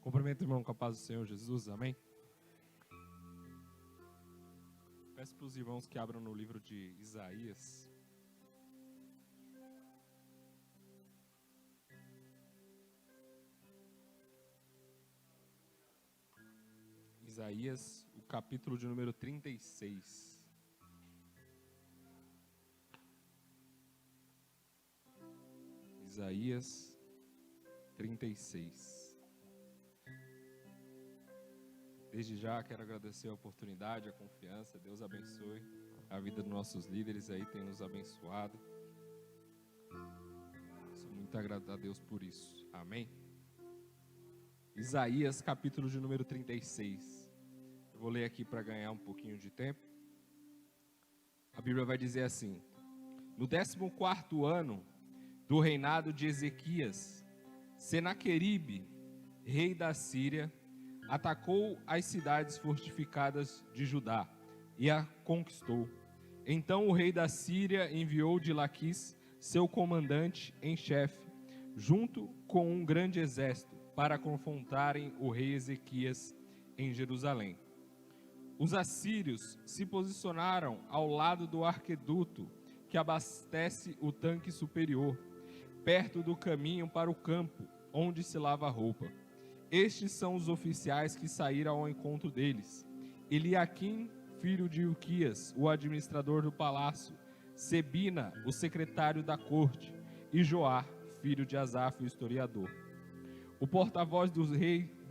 Cumprimento o irmão com a paz do Senhor Jesus, amém? Peço para os irmãos que abram no livro de Isaías. Isaías, o capítulo de número 36. Isaías 36. Desde já quero agradecer a oportunidade, a confiança. Deus abençoe a vida dos nossos líderes aí, tem nos abençoado. Sou muito grato a Deus por isso. Amém? Isaías, capítulo de número 36. Eu vou ler aqui para ganhar um pouquinho de tempo. A Bíblia vai dizer assim: no 14º ano do reinado de Ezequias, Senaqueribe, rei da Síria, atacou as cidades fortificadas de Judá e a conquistou. Então o rei da Síria enviou de Laquis seu comandante em chefe, junto com um grande exército, para confrontarem o rei Ezequias em Jerusalém. Os assírios se posicionaram ao lado do arqueduto que abastece o tanque superior, perto do caminho para o campo, onde se lava a roupa. Estes são os oficiais que saíram ao encontro deles: Eliaquim, filho de Ilquias, o administrador do palácio; Sebina, o secretário da corte; e Joá, filho de Asaf, o historiador. O porta-voz do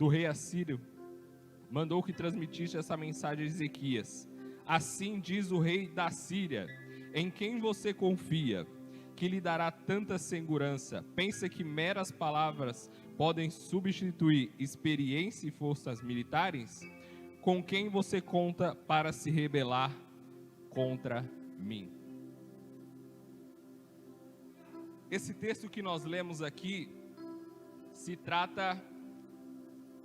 rei assírio mandou que transmitisse essa mensagem a Ezequias: assim diz o rei da Síria, em quem você confia, que lhe dará tanta segurança? Pensa que meras palavras podem substituir experiência e forças militares? Com quem você conta para se rebelar contra mim? Esse texto que nós lemos aqui se trata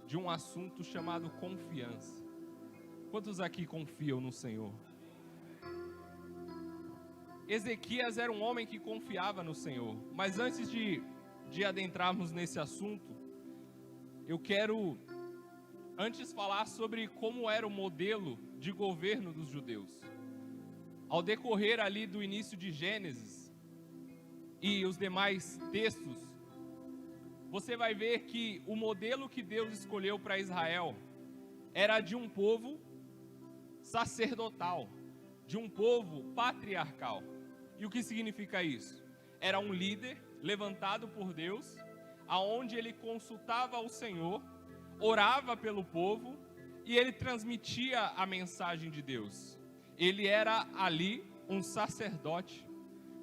de um assunto chamado confiança. Quantos aqui confiam no Senhor? Ezequias era um homem que confiava no Senhor. Mas antes de adentrarmos nesse assunto, eu quero antes falar sobre como era o modelo de governo dos judeus. Ao decorrer ali do início de Gênesis e os demais textos, você vai ver que o modelo que Deus escolheu para Israel era de um povo sacerdotal, de um povo patriarcal. E o que significa isso? Era um líder levantado por Deus, aonde ele consultava o Senhor, orava pelo povo e ele transmitia a mensagem de Deus. Ele era ali um sacerdote.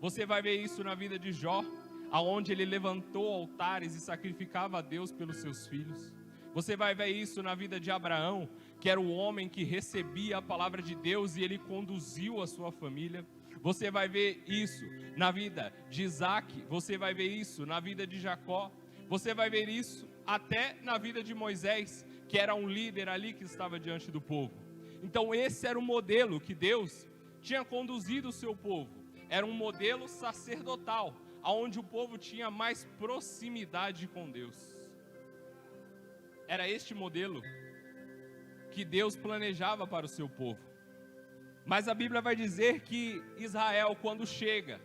Você vai ver isso na vida de Jó, aonde ele levantou altares e sacrificava a Deus pelos seus filhos. Você vai ver isso na vida de Abraão, que era o homem que recebia a palavra de Deus e ele conduziu a sua família. Você vai ver isso na vida de Isaac, você vai ver isso na vida de Jacó, você vai ver isso até na vida de Moisés, que era um líder ali que estava diante do povo. Então esse era o modelo que Deus tinha conduzido o seu povo. Era um modelo sacerdotal, onde o povo tinha mais proximidade com Deus. Era este modelo que Deus planejava para o seu povo. Mas a Bíblia vai dizer que Israel, quando chega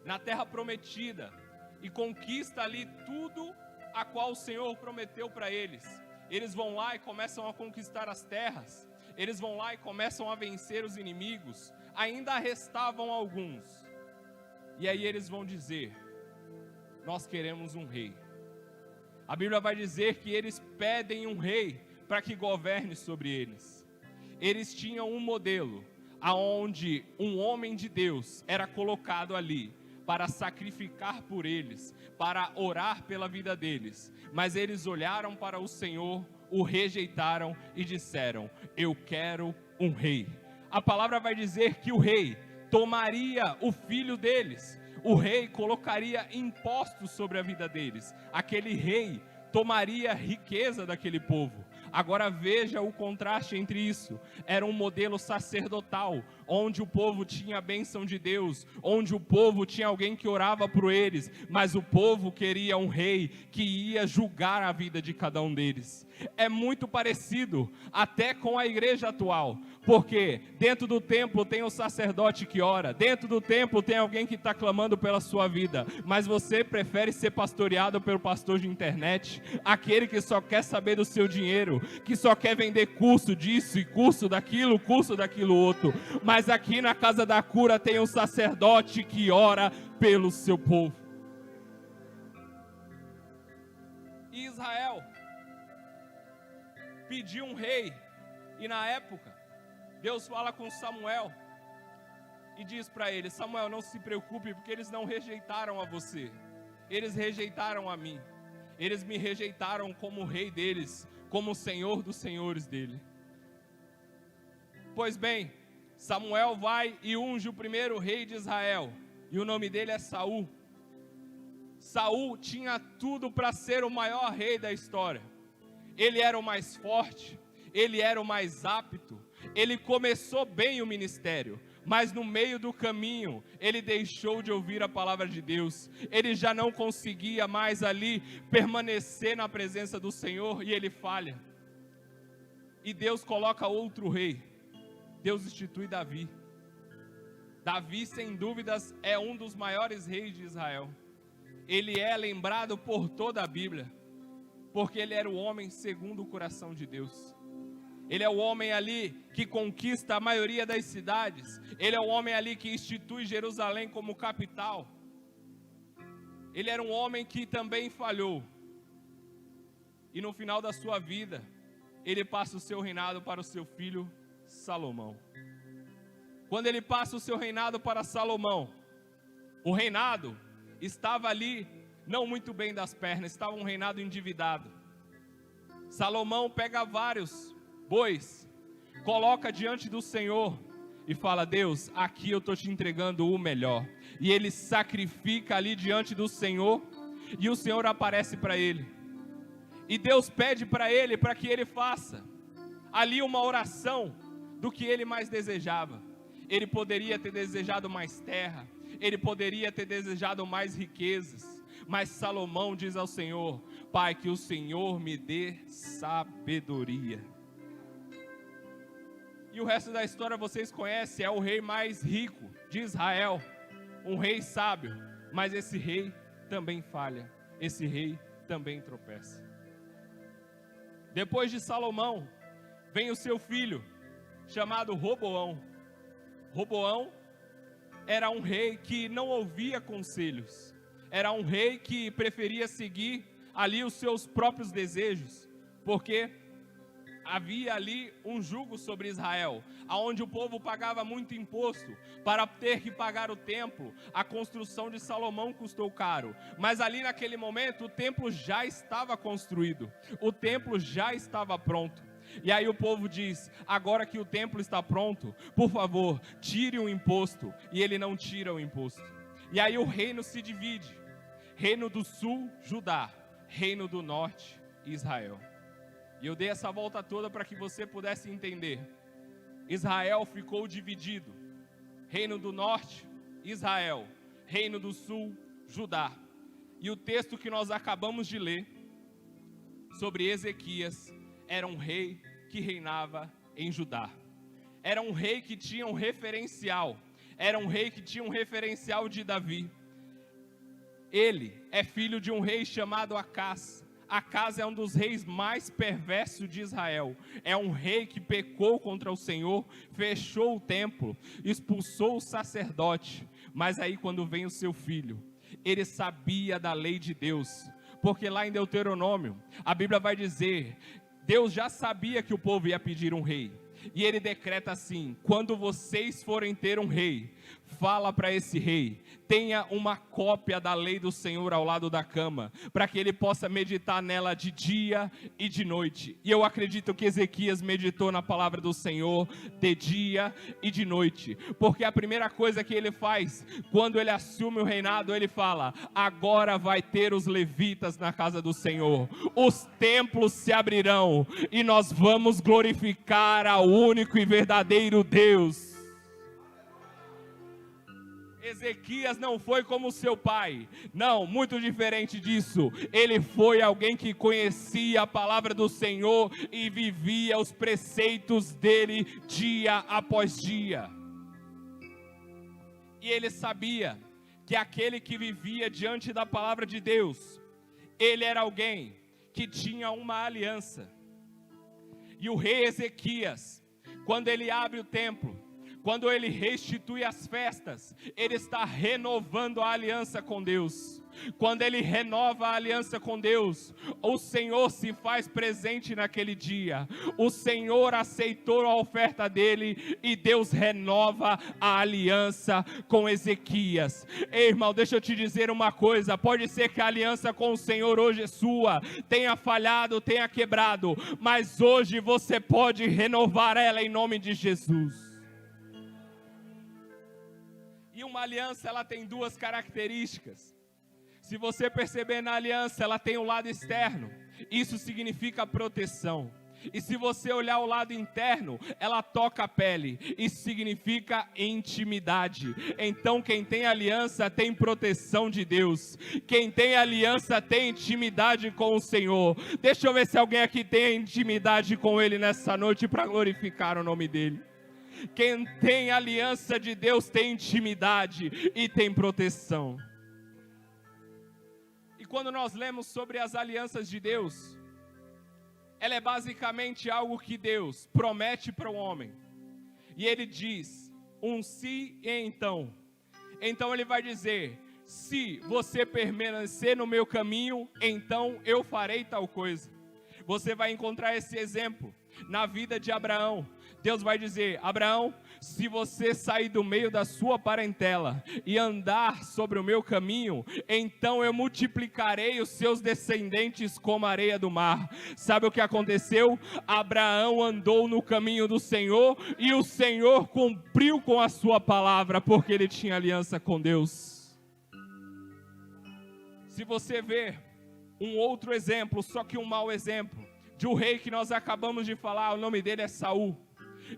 na terra prometida e conquista ali tudo a qual o Senhor prometeu para eles, eles vão lá e começam a conquistar as terras, eles vão lá e começam a vencer os inimigos, ainda restavam alguns. E aí eles vão dizer: nós queremos um rei. A Bíblia vai dizer que eles pedem um rei para que governe sobre eles. Eles tinham um modelo aonde um homem de Deus era colocado ali para sacrificar por eles, para orar pela vida deles. Mas eles olharam para o Senhor, o rejeitaram e disseram: eu quero um rei. A palavra vai dizer que o rei tomaria o filho deles. O rei colocaria impostos sobre a vida deles. Aquele rei tomaria a riqueza daquele povo. Agora veja o contraste entre isso. Era um modelo sacerdotal, onde o povo tinha a bênção de Deus, onde o povo tinha alguém que orava por eles, mas o povo queria um rei que ia julgar a vida de cada um deles. É muito parecido até com a igreja atual, porque dentro do templo tem o sacerdote que ora, dentro do templo tem alguém que está clamando pela sua vida, mas você prefere ser pastoreado pelo pastor de internet, aquele que só quer saber do seu dinheiro, que só quer vender curso disso e curso daquilo outro. Mas aqui na Casa da Cura tem um sacerdote que ora pelo seu povo. Israel pediu um rei, e na época Deus fala com Samuel e diz para ele: Samuel, não se preocupe, porque eles não rejeitaram a você, eles rejeitaram a mim, eles me rejeitaram como rei deles, como senhor dos senhores dele. Pois bem, Samuel vai e unge o primeiro rei de Israel, e o nome dele é Saul. Saul tinha tudo para ser o maior rei da história. Ele era o mais forte, ele era o mais apto, ele começou bem o ministério, mas no meio do caminho, ele deixou de ouvir a palavra de Deus, ele já não conseguia mais ali permanecer na presença do Senhor, e ele falha. E Deus coloca outro rei, Deus institui Davi. Davi, sem dúvidas, é um dos maiores reis de Israel. Ele é lembrado por toda a Bíblia, porque ele era o homem segundo o coração de Deus. Ele é o homem ali que conquista a maioria das cidades. Ele é o homem ali que institui Jerusalém como capital. Ele era um homem que também falhou. E no final da sua vida, ele passa o seu reinado para o seu filho Salomão. Quando ele passa o seu reinado para Salomão, o reinado estava ali não muito bem das pernas, estava um reinado endividado. Salomão pega vários bois, coloca diante do Senhor e fala: Deus, aqui eu estou te entregando o melhor. E ele sacrifica ali diante do Senhor, e o Senhor aparece para ele. E Deus pede para ele, para que ele faça ali uma oração do que ele mais desejava. Ele poderia ter desejado mais terra, ele poderia ter desejado mais riquezas, mas Salomão diz ao Senhor: Pai, que o Senhor me dê sabedoria. E o resto da história vocês conhecem, é o rei mais rico de Israel, um rei sábio, mas esse rei também falha, esse rei também tropeça. Depois de Salomão, vem o seu filho, chamado Roboão. Roboão era um rei que não ouvia conselhos, era um rei que preferia seguir ali os seus próprios desejos, porque havia ali um jugo sobre Israel, aonde o povo pagava muito imposto para ter que pagar o templo. A construção de Salomão custou caro, mas ali naquele momento o templo já estava construído, o templo já estava pronto. E aí o povo diz: agora que o templo está pronto, por favor, tire o imposto. E ele não tira o imposto. E aí o reino se divide: reino do sul, Judá; reino do norte, Israel. E eu dei essa volta toda para que você pudesse entender. Israel ficou dividido: reino do norte, Israel; reino do sul, Judá. E o texto que nós acabamos de ler sobre Ezequias era um rei que reinava em Judá. Era um rei que tinha um referencial. Era um rei que tinha um referencial de Davi. Ele é filho de um rei chamado Acás. Acás é um dos reis mais perversos de Israel. É um rei que pecou contra o Senhor, fechou o templo, expulsou o sacerdote. Mas aí quando vem o seu filho, ele sabia da lei de Deus. Porque lá em Deuteronômio, a Bíblia vai dizer: Deus já sabia que o povo ia pedir um rei. E ele decreta assim: quando vocês forem ter um rei, fala para esse rei, tenha uma cópia da lei do Senhor ao lado da cama, para que ele possa meditar nela de dia e de noite. E eu acredito que Ezequias meditou na palavra do Senhor de dia e de noite, porque a primeira coisa que ele faz, quando ele assume o reinado, ele fala: agora vai ter os levitas na casa do Senhor, os templos se abrirão, e nós vamos glorificar ao único e verdadeiro Deus. Ezequias não foi como seu pai, não, muito diferente disso. Ele foi alguém que conhecia a palavra do Senhor e vivia os preceitos dele dia após dia. E ele sabia que aquele que vivia diante da palavra de Deus, ele era alguém que tinha uma aliança. E o rei Ezequias, quando ele abre o templo, quando ele restitui as festas, ele está renovando a aliança com Deus. Quando ele renova a aliança com Deus, o Senhor se faz presente naquele dia. O Senhor aceitou a oferta dele e Deus renova a aliança com Ezequias. Ei, irmão, deixa eu te dizer uma coisa. Pode ser que a aliança com o Senhor hoje é sua, tenha falhado, tenha quebrado, mas hoje você pode renovar ela em nome de Jesus. E uma aliança, ela tem duas características. Se você perceber na aliança, ela tem um lado externo. Isso significa proteção. E se você olhar o lado interno, ela toca a pele. Isso significa intimidade. Então quem tem aliança tem proteção de Deus. Quem tem aliança tem intimidade com o Senhor. Deixa eu ver se alguém aqui tem intimidade com Ele nessa noite para glorificar o nome dEle. Quem tem aliança de Deus tem intimidade e tem proteção. E quando nós lemos sobre as alianças de Deus, ela é basicamente algo que Deus promete para o homem. E ele diz, um se e então. Então ele vai dizer, se você permanecer no meu caminho, então eu farei tal coisa. Você vai encontrar esse exemplo na vida de Abraão. Deus vai dizer, Abraão, se você sair do meio da sua parentela e andar sobre o meu caminho, então eu multiplicarei os seus descendentes como a areia do mar. Sabe o que aconteceu? Abraão andou no caminho do Senhor e o Senhor cumpriu com a sua palavra, porque ele tinha aliança com Deus. Se você ver um outro exemplo, só que um mau exemplo, de um rei que nós acabamos de falar, o nome dele é Saul.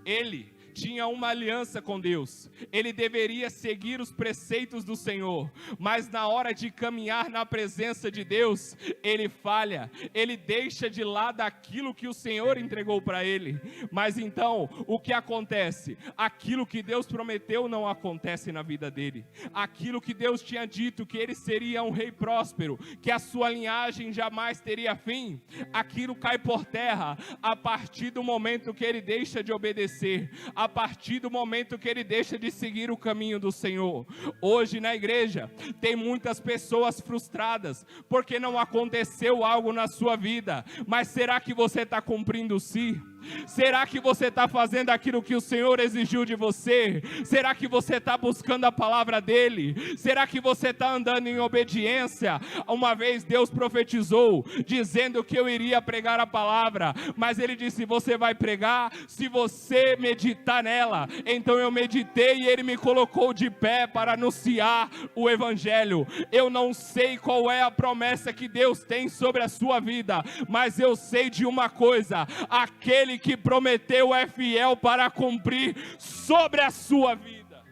Ele tinha uma aliança com Deus, ele deveria seguir os preceitos do Senhor, mas na hora de caminhar na presença de Deus, ele falha, ele deixa de lado aquilo que o Senhor entregou para ele. Mas então, o que acontece? Aquilo que Deus prometeu não acontece na vida dele. Aquilo que Deus tinha dito, que ele seria um rei próspero, que a sua linhagem jamais teria fim, aquilo cai por terra a partir do momento que ele deixa de obedecer, a partir do momento que ele deixa de seguir o caminho do Senhor. Hoje na igreja tem muitas pessoas frustradas porque não aconteceu algo na sua vida. Mas será que você está cumprindo o si? Será que você está fazendo aquilo que o Senhor exigiu de você? Será que você está buscando a palavra dEle? Será que você está andando em obediência? Uma vez Deus profetizou, dizendo que eu iria pregar a palavra, mas Ele disse, você vai pregar se você meditar nela. Então eu meditei e Ele me colocou de pé para anunciar o Evangelho. Eu não sei qual é a promessa que Deus tem sobre a sua vida, mas eu sei de uma coisa, aquele que prometeu é fiel para cumprir sobre a sua vida.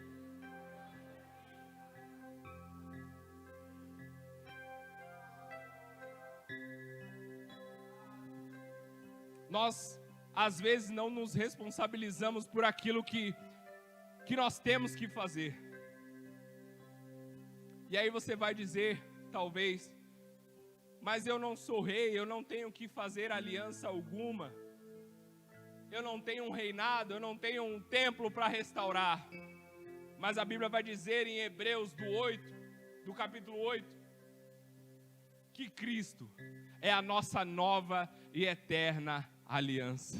Nós, às vezes, não nos responsabilizamos por aquilo que nós temos que fazer. E aí você vai dizer, talvez, mas eu não sou rei, eu não tenho que fazer aliança alguma. Eu não tenho um reinado, eu não tenho um templo para restaurar. Mas a Bíblia vai dizer em Hebreus do capítulo 8, que Cristo é a nossa nova e eterna aliança.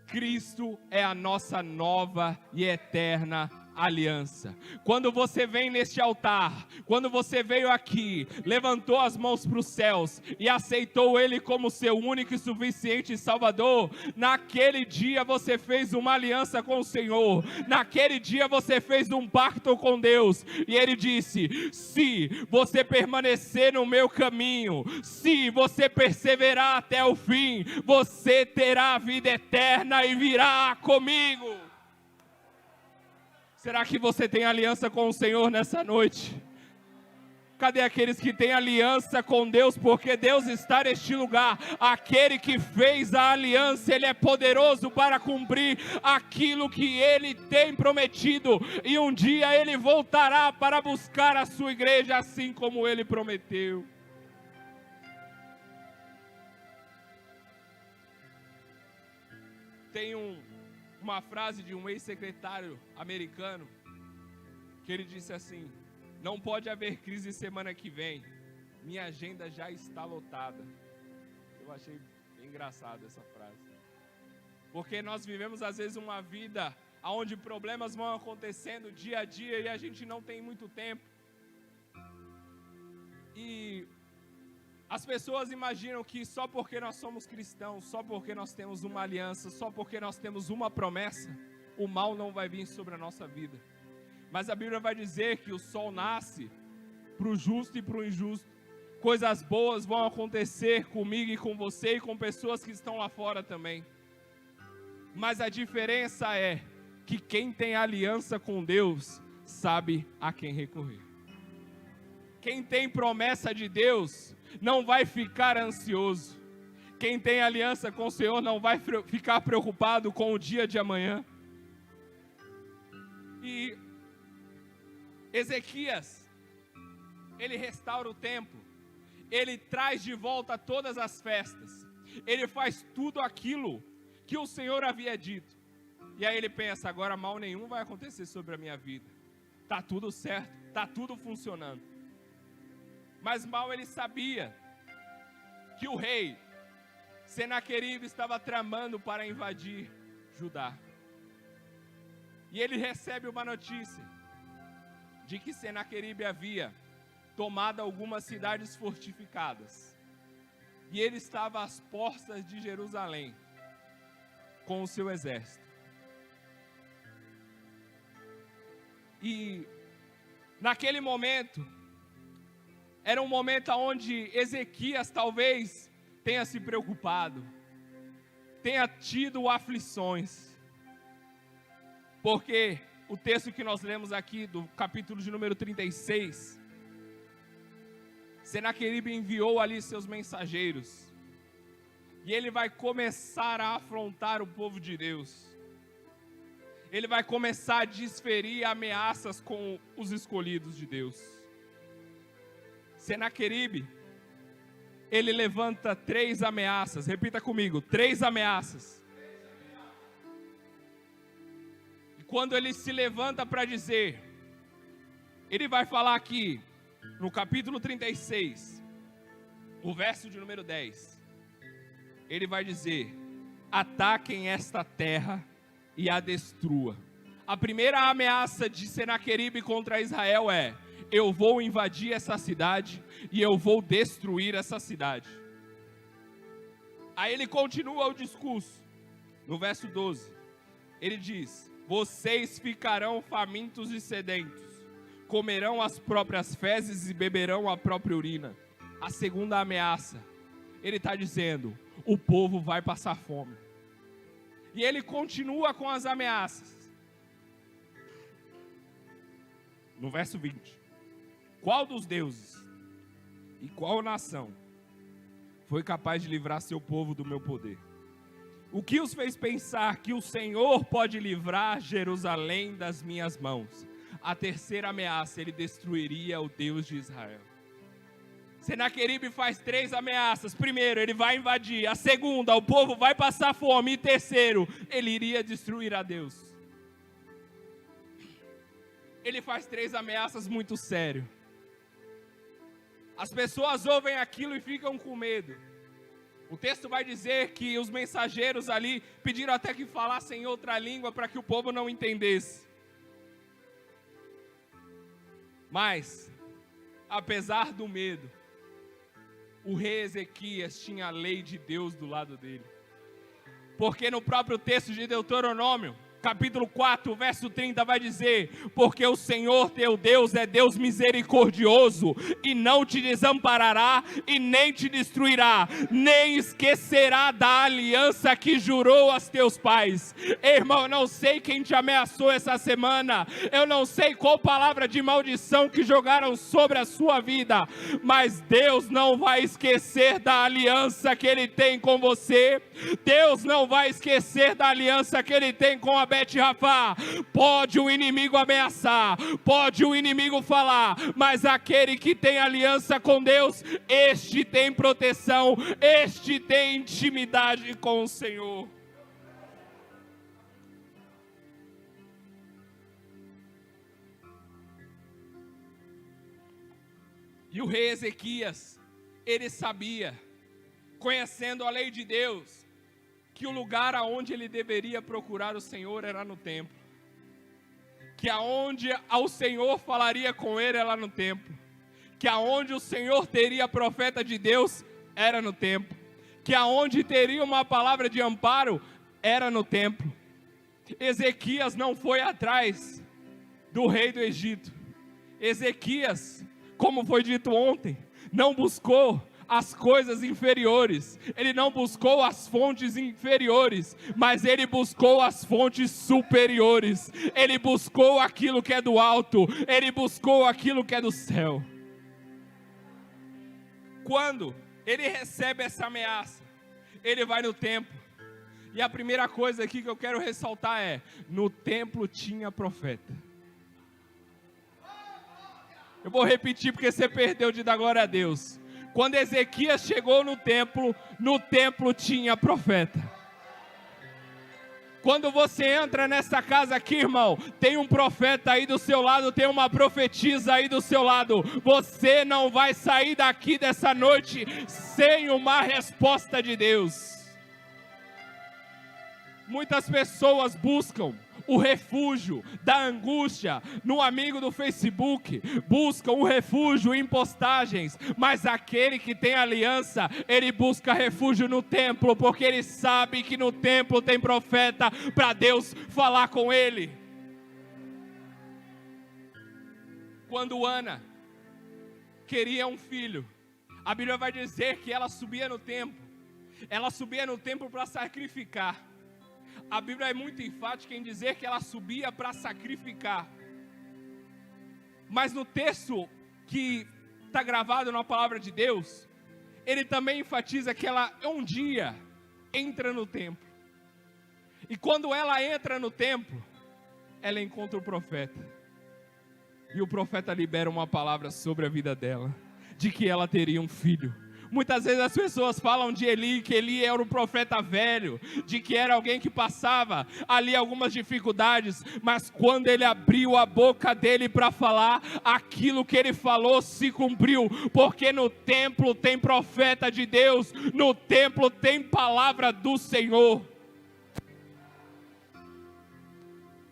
Cristo é a nossa nova e eterna aliança. Quando você vem neste altar, quando você veio aqui, levantou as mãos para os céus e aceitou Ele como seu único e suficiente Salvador, naquele dia você fez uma aliança com o Senhor, naquele dia você fez um pacto com Deus, e Ele disse, se você permanecer no meu caminho, se você perseverar até o fim, você terá a vida eterna e virá comigo. Será que você tem aliança com o Senhor nessa noite? Cadê aqueles que têm aliança com Deus? Porque Deus está neste lugar. Aquele que fez a aliança, Ele é poderoso para cumprir aquilo que Ele tem prometido. E um dia Ele voltará para buscar a sua igreja, assim como Ele prometeu. Tem uma frase de um ex-secretário americano, que ele disse assim: não pode haver crise semana que vem, minha agenda já está lotada. Eu achei bem engraçado essa frase, porque nós vivemos às vezes uma vida onde problemas vão acontecendo dia a dia e a gente não tem muito tempo. E as pessoas imaginam que só porque nós somos cristãos, só porque nós temos uma aliança, só porque nós temos uma promessa, o mal não vai vir sobre a nossa vida. Mas a Bíblia vai dizer que o sol nasce para o justo e para o injusto. Coisas boas vão acontecer comigo e com você e com pessoas que estão lá fora também. Mas a diferença é que quem tem aliança com Deus sabe a quem recorrer. Quem tem promessa de Deus não vai ficar ansioso. Quem tem aliança com o Senhor não vai ficar preocupado com o dia de amanhã. E Ezequias, ele restaura o templo, ele traz de volta todas as festas, ele faz tudo aquilo que o Senhor havia dito. E aí ele pensa: agora mal nenhum vai acontecer sobre a minha vida, está tudo certo, está tudo funcionando. Mas mal ele sabia que o rei Senaqueribe estava tramando para invadir Judá. E ele recebe uma notícia de que Senaqueribe havia tomado algumas cidades fortificadas. E ele estava às portas de Jerusalém com o seu exército. E naquele momento, era um momento onde Ezequias talvez tenha se preocupado, tenha tido aflições, porque o texto que nós lemos aqui, do capítulo de número 36, Senaqueribe enviou ali seus mensageiros, e ele vai começar a afrontar o povo de Deus, ele vai começar a desferir ameaças com os escolhidos de Deus. Senaqueribe, ele levanta 3 ameaças, repita comigo, 3 ameaças. E quando ele se levanta para dizer, ele vai falar aqui, no capítulo 36, o verso de número 10, ele vai dizer: ataquem esta terra e a destrua. A primeira ameaça de Senaqueribe contra Israel é: eu vou invadir essa cidade e eu vou destruir essa cidade. Aí ele continua o discurso, no verso 12, ele diz: vocês ficarão famintos e sedentos, comerão as próprias fezes e beberão a própria urina. A segunda ameaça, ele está dizendo: o povo vai passar fome. E ele continua com as ameaças. No verso 20, qual dos deuses e qual nação foi capaz de livrar seu povo do meu poder? O que os fez pensar que o Senhor pode livrar Jerusalém das minhas mãos? A terceira ameaça, ele destruiria o Deus de Israel. Senaqueribe faz 3 ameaças. Primeiro, ele vai invadir. A segunda, o povo vai passar fome. E terceiro, ele iria destruir a Deus. Ele faz 3 ameaças muito sérias. As pessoas ouvem aquilo e ficam com medo. O texto vai dizer que os mensageiros ali pediram até que falassem outra língua para que o povo não entendesse. Mas, apesar do medo, o rei Ezequias tinha a lei de Deus do lado dele. Porque no próprio texto de Deuteronômio, capítulo 4, verso 30 vai dizer: porque o Senhor teu Deus é Deus misericordioso, e não te desamparará e nem te destruirá, nem esquecerá da aliança que jurou aos teus pais. Irmão, eu não sei quem te ameaçou essa semana, eu não sei qual palavra de maldição que jogaram sobre a sua vida, mas Deus não vai esquecer da aliança que Ele tem com você. Deus não vai esquecer da aliança que Ele tem com a Beth Rafá. Pode o inimigo ameaçar, pode o inimigo falar, mas aquele que tem aliança com Deus, este tem proteção, este tem intimidade com o Senhor. E o rei Ezequias, ele sabia, conhecendo a lei de Deus, que o lugar aonde ele deveria procurar o Senhor era no templo, que aonde o Senhor falaria com ele era no templo, que aonde o Senhor teria profeta de Deus era no templo, que aonde teria uma palavra de amparo era no templo. Ezequias não foi atrás do rei do Egito. Ezequias, como foi dito ontem, não buscou as coisas inferiores, ele não buscou as fontes inferiores, mas ele buscou as fontes superiores, ele buscou aquilo que é do alto, ele buscou aquilo que é do céu. Quando ele recebe essa ameaça, ele vai no templo, e a primeira coisa aqui que eu quero ressaltar é: no templo tinha profeta. Eu vou repetir porque você perdeu de dar glória a Deus. Quando Ezequias chegou no templo tinha profeta. Quando você entra nessa casa aqui, irmão, tem um profeta aí do seu lado, tem uma profetisa aí do seu lado. Você não vai sair daqui dessa noite sem uma resposta de Deus. Muitas pessoas buscam o refúgio da angústia no amigo do Facebook, buscam o refúgio em postagens, mas aquele que tem aliança, ele busca refúgio no templo, porque ele sabe que no templo tem profeta para Deus falar com ele. Quando Ana queria um filho, a Bíblia vai dizer que ela subia no templo para sacrificar. A Bíblia é muito enfática em dizer que ela subia para sacrificar. Mas no texto que está gravado na palavra de Deus, ele também enfatiza que ela um dia entra no templo. E quando ela entra no templo, ela encontra o profeta. E o profeta libera uma palavra sobre a vida dela, de que ela teria um filho. Muitas vezes as pessoas falam de Eli, que Eli era um profeta velho, de que era alguém que passava ali algumas dificuldades, mas quando ele abriu a boca dele para falar, aquilo que ele falou se cumpriu, porque no templo tem profeta de Deus, no templo tem palavra do Senhor.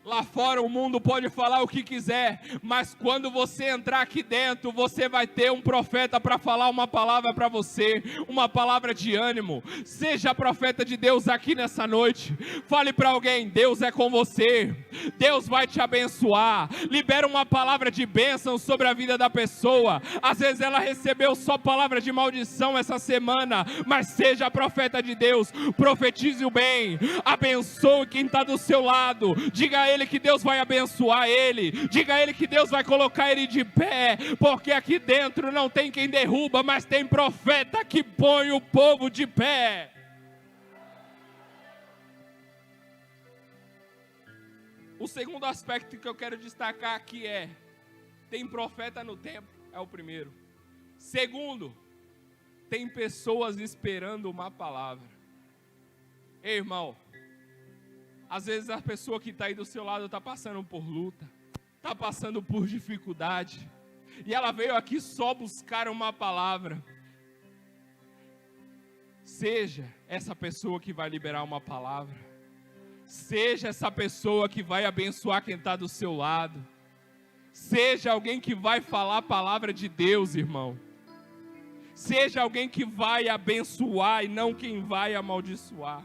Lá fora o mundo pode falar o que quiser, mas quando você entrar aqui dentro, você vai ter um profeta para falar uma palavra para você, uma palavra de ânimo. Seja profeta de Deus aqui nessa noite. Fale para alguém: Deus é com você, Deus vai te abençoar. Libera uma palavra de bênção sobre a vida da pessoa. Às vezes ela recebeu só palavra de maldição essa semana, mas seja profeta de Deus, profetize o bem, abençoe quem está do seu lado, diga a ele que Deus vai abençoar ele, diga a ele que Deus vai colocar ele de pé, porque aqui dentro não tem quem derruba, mas tem profeta que põe o povo de pé. O segundo aspecto que eu quero destacar aqui é: tem profeta no templo, é o primeiro. Segundo, tem pessoas esperando uma palavra. Ei, irmão, às vezes a pessoa que está aí do seu lado está passando por luta, está passando por dificuldade, e ela veio aqui só buscar uma palavra. Seja essa pessoa que vai liberar uma palavra, seja essa pessoa que vai abençoar quem está do seu lado, seja alguém que vai falar a palavra de Deus, irmão. Seja alguém que vai abençoar e não quem vai amaldiçoar.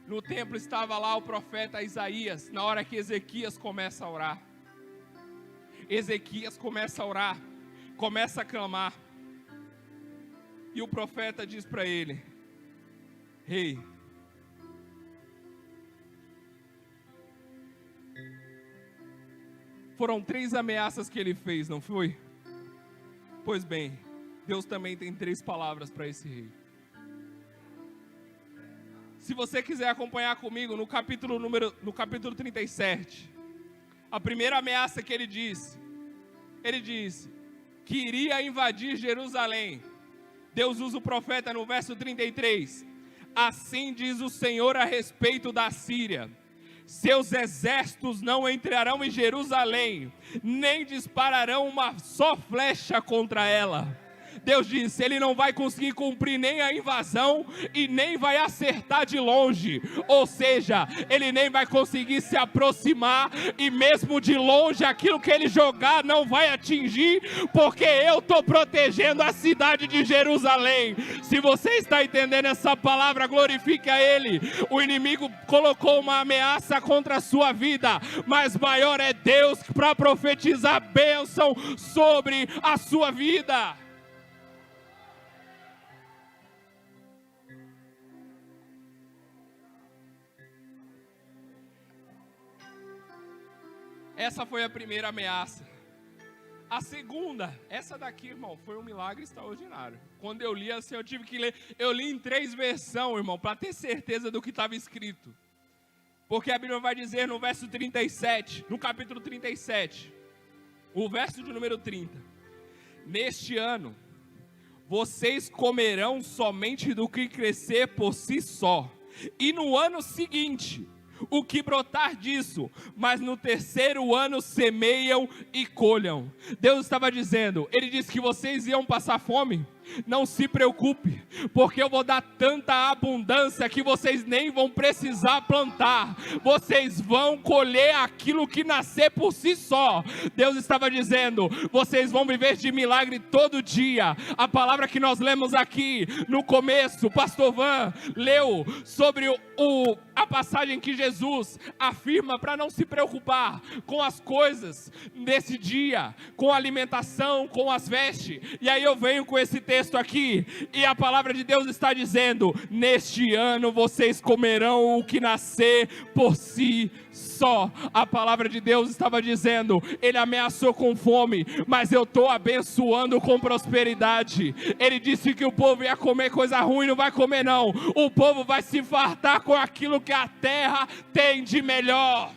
No templo estava lá o profeta Isaías, na hora que Ezequias começa a orar. Ezequias começa a orar, começa a clamar. E o profeta diz para ele: Rei, foram 3 ameaças que ele fez, não foi? Pois bem, Deus também tem 3 palavras para esse rei. Se você quiser acompanhar comigo no capítulo 37, a primeira ameaça que ele disse que iria invadir Jerusalém. Deus usa o profeta no verso 33. Assim diz o Senhor a respeito da Síria: seus exércitos não entrarão em Jerusalém, nem dispararão uma só flecha contra ela. Deus disse, ele não vai conseguir cumprir nem a invasão e nem vai acertar de longe. Ou seja, ele nem vai conseguir se aproximar, e mesmo de longe aquilo que ele jogar não vai atingir, porque eu estou protegendo a cidade de Jerusalém. Se você está entendendo essa palavra, glorifique a ele. O inimigo colocou uma ameaça contra a sua vida, mas maior é Deus para profetizar bênção sobre a sua vida. Essa foi a primeira ameaça. A segunda, essa daqui, irmão, foi um milagre extraordinário. Quando eu li assim, eu tive que ler. Eu li em 3 versões, irmão, para ter certeza do que estava escrito. Porque a Bíblia vai dizer no verso 37, no capítulo 37, o verso de número 30. Neste ano, vocês comerão somente do que crescer por si só. E no ano seguinte, o que brotar disso, mas no 3º ano semeiam e colham. Deus estava dizendo, ele disse que vocês iam passar fome. Não se preocupe, porque eu vou dar tanta abundância que vocês nem vão precisar plantar. Vocês vão colher aquilo que nascer por si só. Deus estava dizendo, vocês vão viver de milagre todo dia. A palavra que nós lemos aqui no começo, o pastor Van leu sobre a passagem que Jesus afirma para não se preocupar com as coisas desse dia, com a alimentação, com as vestes. E aí eu venho com esse texto aqui, e a palavra de Deus está dizendo, neste ano vocês comerão o que nascer por si só. A palavra de Deus estava dizendo, ele ameaçou com fome, mas eu estou abençoando com prosperidade. Ele disse que o povo ia comer coisa ruim, não vai comer não. O povo vai se fartar com aquilo que a terra tem de melhor.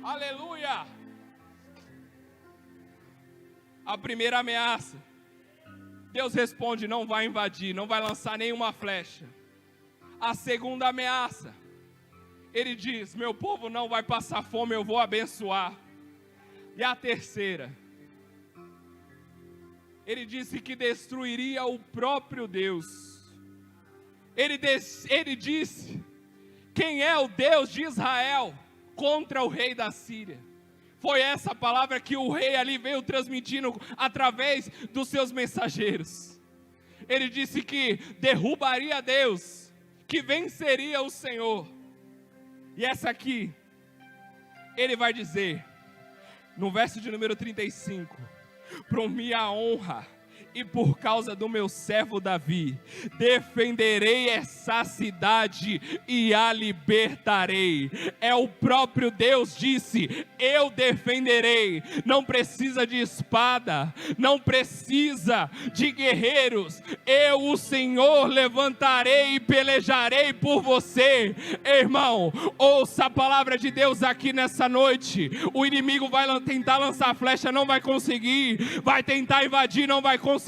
Aleluia! A primeira ameaça, Deus responde, não vai invadir, não vai lançar nenhuma flecha. A segunda ameaça, ele diz, meu povo não vai passar fome, eu vou abençoar. E a terceira, ele disse que destruiria o próprio Deus. Ele disse, quem é o Deus de Israel contra o rei da Síria? Foi essa a palavra que o rei ali veio transmitindo através dos seus mensageiros. Ele disse que derrubaria Deus, que venceria o Senhor. E essa aqui, ele vai dizer, no verso de número 35, por minha honra e por causa do meu servo Davi, defenderei essa cidade e a libertarei. É o próprio Deus disse, eu defenderei. Não precisa de espada, não precisa de guerreiros. Eu, o Senhor, levantarei e pelejarei por você. Irmão, ouça a palavra de Deus aqui nessa noite. O inimigo vai tentar lançar flecha, não vai conseguir. Vai tentar invadir, não vai conseguir.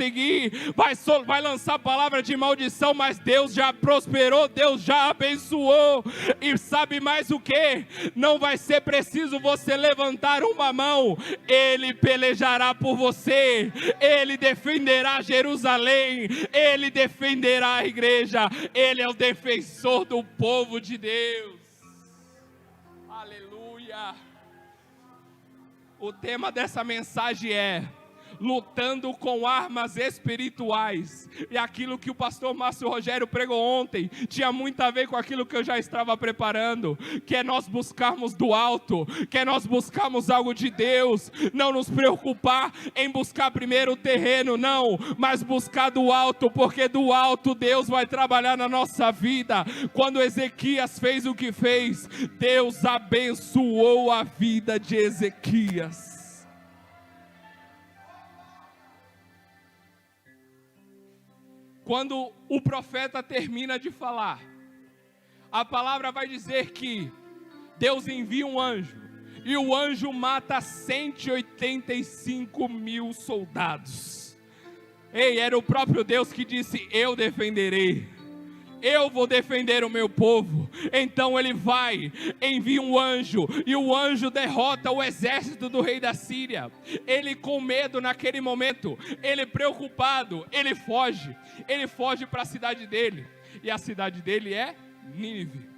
Vai lançar palavra de maldição, mas Deus já prosperou, Deus já abençoou. E sabe mais o que? Não vai ser preciso você levantar uma mão, Ele pelejará por você, Ele defenderá Jerusalém, Ele defenderá a igreja, Ele é o defensor do povo de Deus. Aleluia. O tema dessa mensagem é: lutando com armas espirituais. E aquilo que o pastor Márcio Rogério pregou ontem tinha muito a ver com aquilo que eu já estava preparando, que é nós buscarmos do alto, que é nós buscarmos algo de Deus, não nos preocupar em buscar primeiro o terreno, não, mas buscar do alto, porque do alto Deus vai trabalhar na nossa vida. Quando Ezequias fez o que fez, Deus abençoou a vida de Ezequias. Quando o profeta termina de falar, a palavra vai dizer que Deus envia um anjo, e o anjo mata 185 mil soldados. Ei, era o próprio Deus que disse: eu defenderei, eu vou defender o meu povo. Então ele vai, envia um anjo, e o anjo derrota o exército do rei da Síria. Ele com medo naquele momento, ele preocupado, ele foge para a cidade dele, e a cidade dele é Nínive.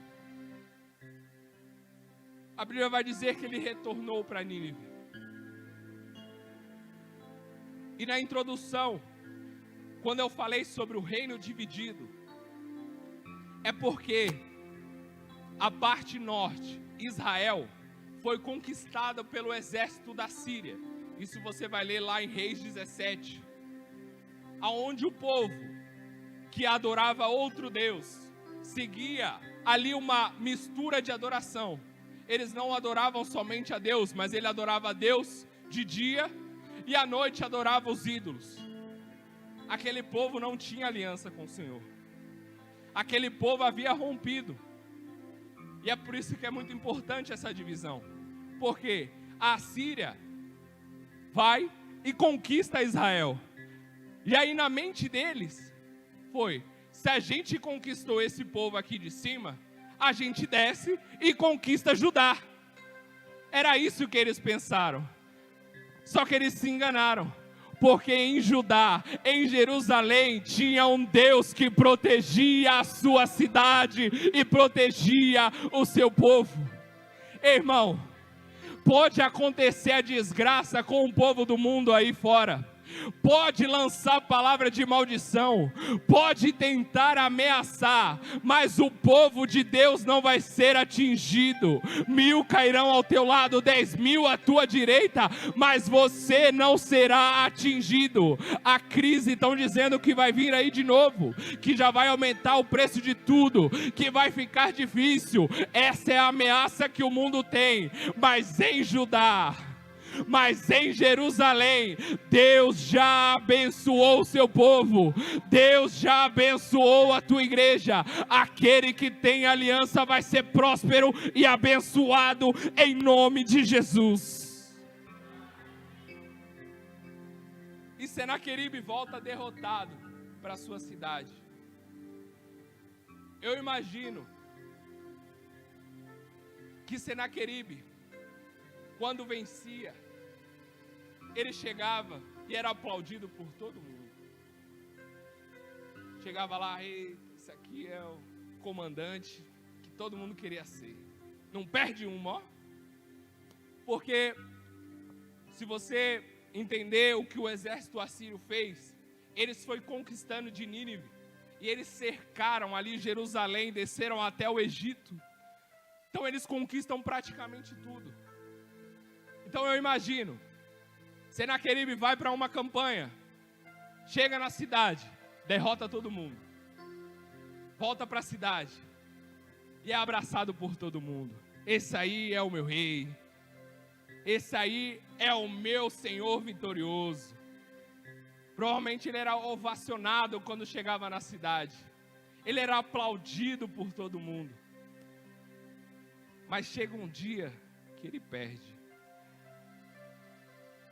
A Bíblia vai dizer que ele retornou para Nínive. E na introdução, quando eu falei sobre o reino dividido, é porque a parte norte, Israel, foi conquistada pelo exército da Síria. Isso você vai ler lá em Reis 17. Aonde o povo que adorava outro Deus seguia ali uma mistura de adoração. Eles não adoravam somente a Deus, mas ele adorava a Deus de dia e à noite adorava os ídolos. Aquele povo não tinha aliança com o Senhor. Aquele povo havia rompido. E é por isso que é muito importante essa divisão. Porque a Assíria vai e conquista Israel. E aí na mente deles foi: se a gente conquistou esse povo aqui de cima, a gente desce e conquista Judá. Era isso que eles pensaram. Só que eles se enganaram. Porque em Judá, em Jerusalém, tinha um Deus que protegia a sua cidade e protegia o seu povo. Irmão, pode acontecer a desgraça com o povo do mundo aí fora. Pode lançar palavra de maldição, pode tentar ameaçar, mas o povo de Deus não vai ser atingido. 1000 cairão ao teu lado, 10.000 à tua direita, mas você não será atingido. A crise estão dizendo que vai vir aí de novo, que já vai aumentar o preço de tudo, que vai ficar difícil. Essa é a ameaça que o mundo tem, mas em Judá, mas em Jerusalém, Deus já abençoou o seu povo, Deus já abençoou a tua igreja. Aquele que tem aliança vai ser próspero e abençoado em nome de Jesus. E Senaqueribe volta derrotado para a sua cidade. Eu imagino que Senaqueribe, quando vencia, ele chegava e era aplaudido por todo mundo. Chegava lá: ei, esse aqui é o comandante que todo mundo queria ser. Não perde uma, ó. Porque se você entender o que o exército assírio fez, eles foram conquistando de Nínive, e eles cercaram ali Jerusalém, desceram até o Egito. Então eles conquistam praticamente tudo. Então eu imagino, Senaqueribe vai para uma campanha, chega na cidade, derrota todo mundo, volta para a cidade e é abraçado por todo mundo. Esse aí é o meu rei, esse aí é o meu Senhor vitorioso. Provavelmente ele era ovacionado quando chegava na cidade, ele era aplaudido por todo mundo. Mas chega um dia que ele perde.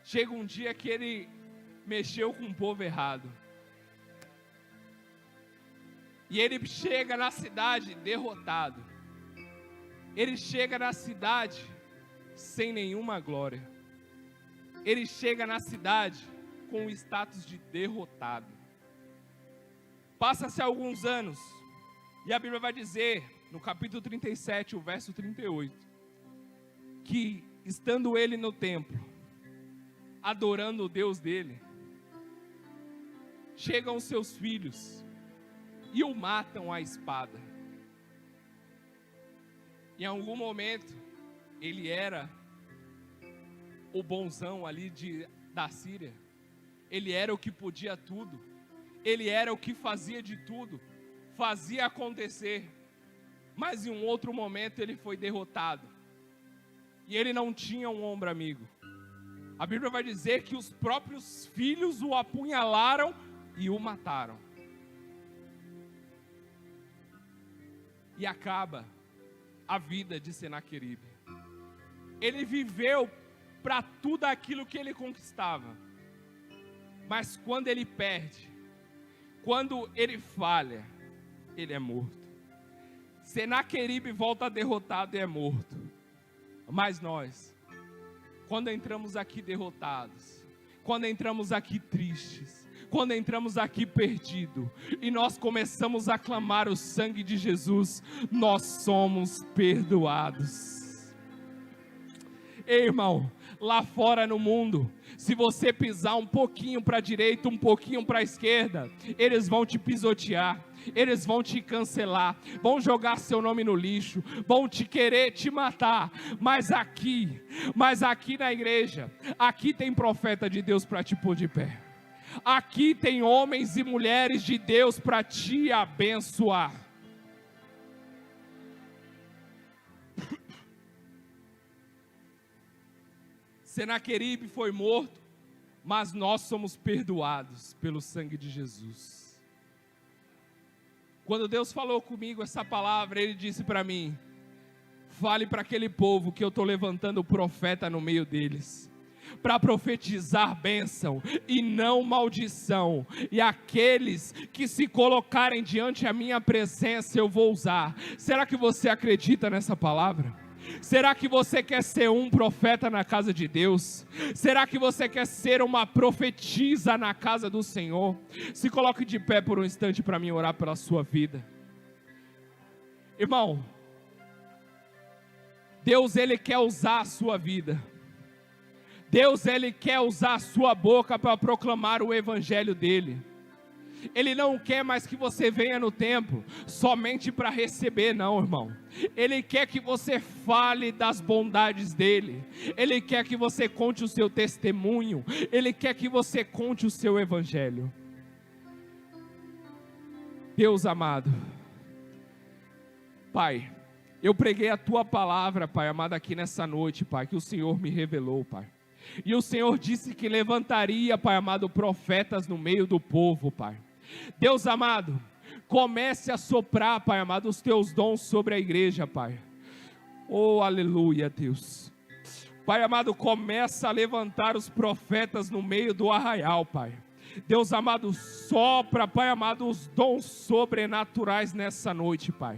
Chega um dia que ele mexeu com o povo errado. E ele chega na cidade derrotado. Ele chega na cidade sem nenhuma glória. Ele chega na cidade com o status de derrotado. Passa-se alguns anos, e a Bíblia vai dizer, no capítulo 37, o verso 38, que estando ele no templo, adorando o Deus dele. Chegam os seus filhos e o matam à espada. Em algum momento, ele era o bonzão ali da Síria. Ele era o que podia tudo. Ele era o que fazia de tudo. Fazia acontecer. Mas em um outro momento ele foi derrotado. E ele não tinha um ombro amigo. A Bíblia vai dizer que os próprios filhos o apunhalaram e o mataram. E acaba a vida de Senaqueribe. Ele viveu para tudo aquilo que ele conquistava. Mas quando ele perde, quando ele falha, ele é morto. Senaqueribe volta derrotado e é morto. Mas nós, quando entramos aqui derrotados, quando entramos aqui tristes, quando entramos aqui perdidos, e nós começamos a clamar o sangue de Jesus, nós somos perdoados. Ei, irmão, lá fora no mundo, se você pisar um pouquinho para a direita, um pouquinho para a esquerda, eles vão te pisotear, eles vão te cancelar, vão jogar seu nome no lixo, vão te querer te matar. Mas aqui na igreja, aqui tem profeta de Deus para te pôr de pé. Aqui tem homens e mulheres de Deus para te abençoar. Senaqueribe foi morto, mas nós somos perdoados pelo sangue de Jesus. Quando Deus falou comigo essa palavra, Ele disse para mim: fale para aquele povo que eu estou levantando o profeta no meio deles, para profetizar bênção e não maldição, e aqueles que se colocarem diante a minha presença eu vou usar. Será que você acredita nessa palavra? Será que você quer ser um profeta na casa de Deus? Será que você quer ser uma profetisa na casa do Senhor? Se coloque de pé por um instante para mim orar pela sua vida. Irmão, Deus, Ele quer usar a sua vida. Deus, Ele quer usar a sua boca para proclamar o evangelho dEle. Ele não quer mais que você venha no templo somente para receber, não, irmão. Ele quer que você fale das bondades dEle. Ele quer que você conte o seu testemunho. Ele quer que você conte o seu evangelho. Deus amado, Pai, eu preguei a Tua palavra, Pai amado, aqui nessa noite, Pai, que o Senhor me revelou, Pai. E o Senhor disse que levantaria, Pai amado, profetas no meio do povo, Pai. Deus amado, comece a soprar, Pai amado, os Teus dons sobre a igreja, Pai. Oh, aleluia, Deus. Pai amado, começa a levantar os profetas no meio do arraial, Pai. Deus amado, sopra, Pai amado, os dons sobrenaturais nessa noite, Pai.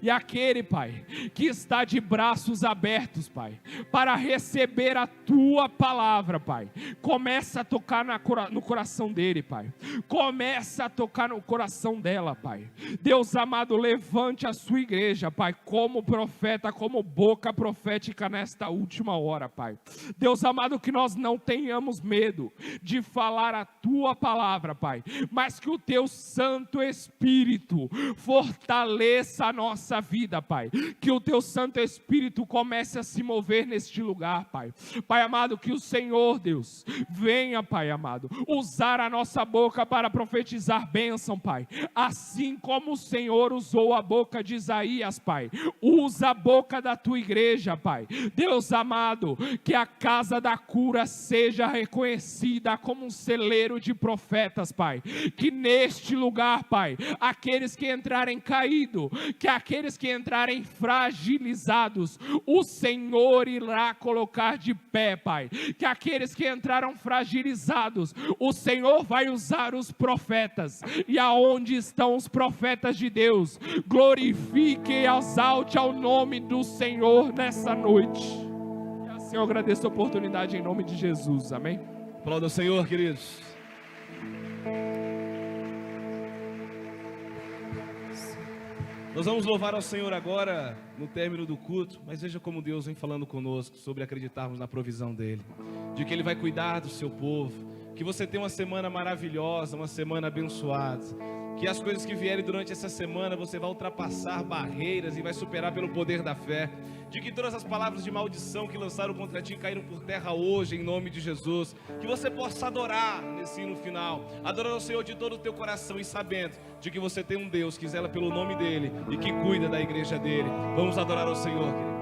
E aquele, Pai, que está de braços abertos, Pai, para receber a Tua palavra, Pai, começa a tocar no coração dele, Pai. Começa a tocar no coração dela, Pai. Deus amado, levante a sua igreja, Pai, como profeta, como boca profética nesta última hora, Pai. Deus amado, que nós não tenhamos medo de falar a Tua palavra, Pai, mas que o Teu Santo Espírito fortaleça a nossa vida, Pai, que o Teu Santo Espírito comece a se mover neste lugar, Pai. Pai amado, que o Senhor, Deus, venha, Pai amado, usar a nossa boca para profetizar bênção, Pai, assim como o Senhor usou a boca de Isaías, Pai. Usa a boca da Tua igreja, Pai. Deus amado, que a casa da cura seja reconhecida como um celeiro de profetas, Pai, que neste lugar, Pai, aqueles que entrarem caídos, que aqueles que entrarem fragilizados, o Senhor irá colocar de pé, Pai, que aqueles que entraram fragilizados, o Senhor vai usar os profetas, e aonde estão os profetas de Deus, glorifique e exalte ao nome do Senhor nessa noite. E assim eu agradeço a oportunidade em nome de Jesus, amém? Aplauda o Senhor, queridos. Nós vamos louvar ao Senhor agora no término do culto, mas veja como Deus vem falando conosco sobre acreditarmos na provisão dEle. de que Ele vai cuidar do seu povo. Que você tenha uma semana maravilhosa, uma semana abençoada. Que as coisas que vierem durante essa semana você vai ultrapassar barreiras e vai superar pelo poder da fé. De que todas as palavras de maldição que lançaram contra ti caíram por terra hoje, em nome de Jesus. Que você possa adorar nesse hino final, adorar o Senhor de todo o teu coração e sabendo de que você tem um Deus que zela pelo nome dEle e que cuida da igreja dEle. Vamos adorar ao Senhor, querido.